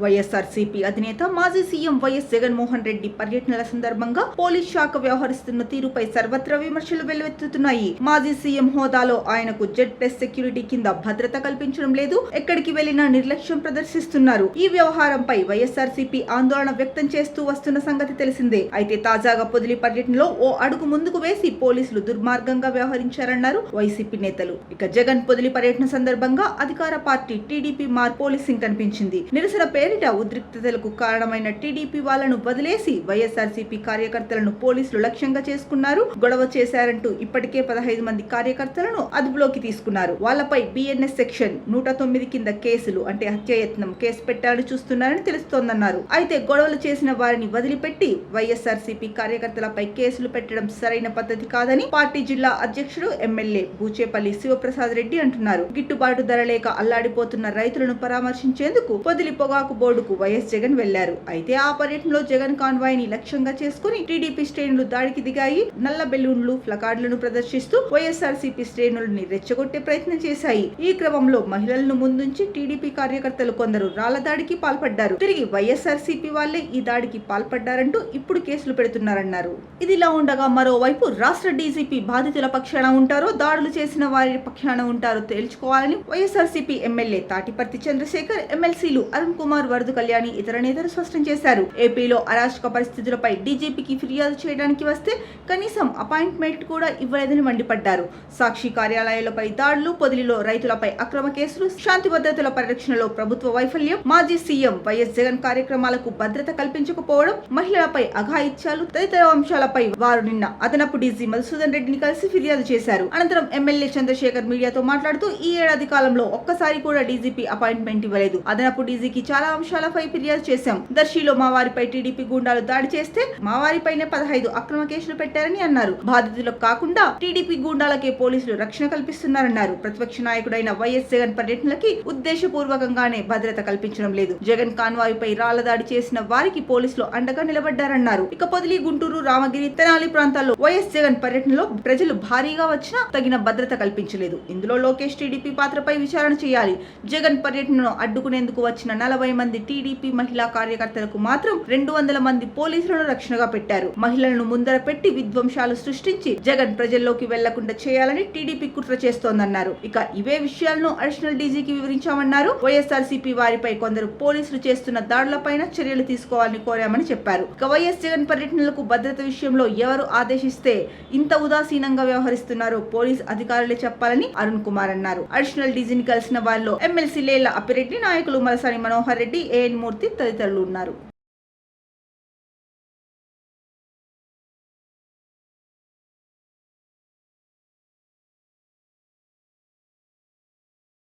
వైఎస్ఆర్సీపీ అధినేత మాజీ CM YS Jaganmohan Reddy పర్యటనల సందర్భంగా పోలీస్ శాఖ వ్యవహరిస్తున్న తీరుపై సర్వత్రా విమర్శలు వెల్లువెత్తుతున్నాయి. మాజీ సీఎం హోదాలో ఆయనకు జెడ్+ సెక్యూరిటీ కింద భద్రత కల్పించడం లేదు, ఎక్కడికి వెళ్లినా నిర్లక్ష్యం ప్రదర్శిస్తున్నారు. ఈ వ్యవహారంపై వైఎస్ఆర్సీపీ ఆందోళన వ్యక్తం చేస్తూ వస్తున్న సంగతి తెలిసిందే. అయితే తాజాగా పొదిలి పర్యటనలో ఓ అడుగు ముందుకు వేసి పోలీసులు దుర్మార్గంగా వ్యవహరించారన్నారు వైసీపీ నేతలు. ఇక జగన్ పొదిలి పర్యటన సందర్భంగా అధికార పార్టీ టీడీపీ పోలీసింగ్ కనిపించింది. నిరసన పేరిట ఉద్రిక్తతలకు కారణమైన టీడీపీ వాళ్లను వదిలేసి వైఎస్ఆర్సీపీ కార్యకర్తలను పోలీసులు లక్ష్యంగా చేసుకున్నారు. గొడవ చేశారంటూ ఇప్పటికే 15 మంది కార్యకర్తలను అదుపులోకి తీసుకున్నారు. వాళ్లపై BNS సెక్షన్ 109 కింద కేసులు అంటే హత్యాయత్నం కేసు పెట్టాలని చూస్తున్నారని తెలుస్తోందన్నారు. అయితే గొడవలు చేసిన వారిని వదిలిపెట్టి వైఎస్ఆర్సీపీ కార్యకర్తలపై కేసులు పెట్టడం సరైన పద్ధతి కాదని పార్టీ జిల్లా అధ్యక్షుడు ఎమ్మెల్యే బూచేపల్లి శివప్రసాద్ రెడ్డి అంటున్నారు. గిట్టుబాటు ధర లేక అల్లాడిపోతున్న రైతులను పరామర్శించేందుకు పొదిలి పొగాకు బోర్డుకు వైఎస్ జగన్ వెళ్లారు. అయితే ఆ పర్యటనలో జగన్ కాన్వాయ్ ని లక్ష్యంగా చేసుకుని టీడీపీ శ్రేణులు దాడికి దిగాయి. నల్ల బెలూన్లు, ప్లకార్డులను ప్రదర్శిస్తూ వైఎస్ఆర్సీపీ శ్రేణులని రెచ్చగొట్టే ప్రయత్నం చేశాయి. ఈ క్రమంలో మహిళలను ముందుంచి టీడీపీ కార్యకర్తలు కొందరు రాళ్ల దాడికి పాల్పడ్డారు. తిరిగి వైఎస్ఆర్సీపీ వాళ్లే ఈ దాడికి పాల్పడ్డారంటూ ఇప్పుడు కేసులు పెడుతున్నారన్నారు. ఇదిలా ఉండగా మరోవైపు రాష్ట్ర డీజీపీ బాధితుల పక్షాన ఉంటారో, దాడులు చేసిన వారి పక్షాన ఉంటారో తేల్చుకోవాలని వైఎస్ఆర్సీపీ ఎమ్మెల్యే తాటిపర్తి చంద్రశేఖర్, ఎమ్మెల్సీలు అరుణ్ కుమార్, వరదు కళ్యాణి ఇతర నేతలు స్పష్టం చేశారు. ఏపీలో అరాచక పరిస్థితులపై డీజీపీకి ఫిర్యాదు చేయడానికి వస్తే కనీసం అపాయింట్మెంట్ కూడా ఇవ్వలేదని మండిపడ్డారు. సాక్షి కార్యాలయాలపై దాడులు, పొదిలిలో రైతులపై అక్రమ కేసులు, శాంతి భద్రతల పరిరక్షణలో ప్రభుత్వ వైఫల్యం, మాజీ సీఎం వైఎస్ జగన్ కార్యక్రమాలకు భద్రత కల్పించకపోవడం, మహిళలపై అఘాయిత్యాలు తదితర అంశాలపై వారు నిన్న అదనపు డీజీ మధుసూదన్ రెడ్డిని కలిసి ఫిర్యాదు చేశారు. అనంతరం ఎమ్మెల్యే చంద్రశేఖర్ మీడియాతో మాట్లాడుతూ ఈ ఏడాది కాలంలో ఒక్కసారి కూడా డీజీపీ అపాయింట్మెంట్ ఇవ్వలేదు. అదనపు డీజీకి చాలా అంశాలపై ఫిర్యాదు చేశాం. దర్శిలో మా వారిపై టీడీపీ గూండాలు దాడి చేస్తే మా వారిపైనే 15 అక్రమ కేసులు పెట్టారని అన్నారు. బాధితులకు కాకుండా టీడీపీ గూండాలకే పోలీసులు రక్షణ కల్పిస్తున్నారన్నారు. ప్రతిపక్ష నాయకుడైన వైఎస్ జగన్ పర్యటనలకి ఉద్దేశపూర్వకంగానే భద్రత కల్పించడం లేదు. జగన్ కాన్వాయ్ పై రాళ్ల దాడి చేసిన వారికి పోలీసులు అండగా నిలబడ్డారన్నారు. ఇక పొదిలి, గుంటూరు, రామగిరి, తెనాలి ప్రాంతాల్లో వైఎస్ జగన్ పర్యటనలో ప్రజలు భారీగా వచ్చినా తగిన భద్రత కల్పించలేదు. ఇందులో లోకేష్ టీడీపీ పాత్రపై విచారణ చేయాలి. జగన్ పర్యటనను అడ్డుకునేందుకు వచ్చిన 40 మంది టీడీపీ మహిళా కార్యకర్తలకు మాత్రం 200 మంది పోలీసులను రక్షణగా పెట్టారు. మహిళలను ముందర పెట్టి విధ్వంసాలు సృష్టించి జగన్ ప్రజల్లోకి వెళ్లకుండా చేయాలని టీడీపీ కుట్ర చేస్తోందన్నారు. ఇక ఇవే విషయాలను అడిషనల్ డీజీకి వివరించామన్నారు. వైఎస్ఆర్సీపీ వారిపై కొందరు పోలీసులు చేస్తున్న దాడులపైన చర్యలు తీసుకోవాలని కోరామని చెప్పారు. ఇక వైఎస్ జగన్ పర్యటనలకు భద్రత విషయంలో ఎవరు ఆదేశిస్తే ఇంత ఉదాసీనంగా వ్యవహరిస్తున్నారో పోలీస్ అధికారులే చెప్పాలని అరుణ్ కుమార్ అన్నారు. అడిషనల్ డీజీని కలిసిన వారిలో ఎమ్మెల్సీ లేళ్ల అప్పిరెడ్డి, నాయకులు మలసాని మనోహర్ రెడ్డి, ఏఎన్ మూర్తి తదితరులు ఉన్నారు.